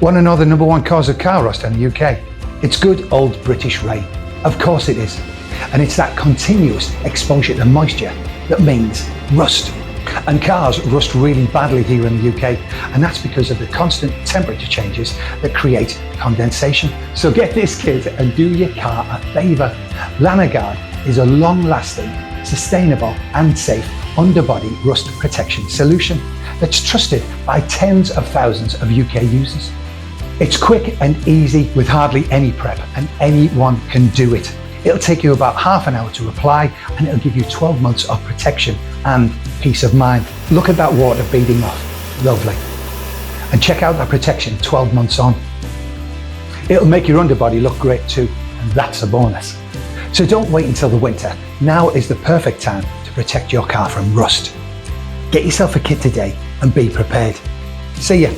Want to know the #1 cause of car rust in the UK? It's good old British rain. Of course it is. And it's that continuous exposure to moisture that means rust. And cars rust really badly here in the UK, and that's because of the constant temperature changes that create condensation. So get this, kids, and do your car a favour. Lanoguard is a long-lasting, sustainable and safe underbody rust protection solution that's trusted by tens of thousands of UK users. It's quick and easy with hardly any prep, and anyone can do it. It'll take you about half an hour to apply, and it'll give you 12 months of protection and peace of mind. Look at that water beading off. Lovely. And check out that protection 12 months on. It'll make your underbody look great too, and that's a bonus. So don't wait until the winter. Now is the perfect time to protect your car from rust. Get yourself a kit today and be prepared. See ya.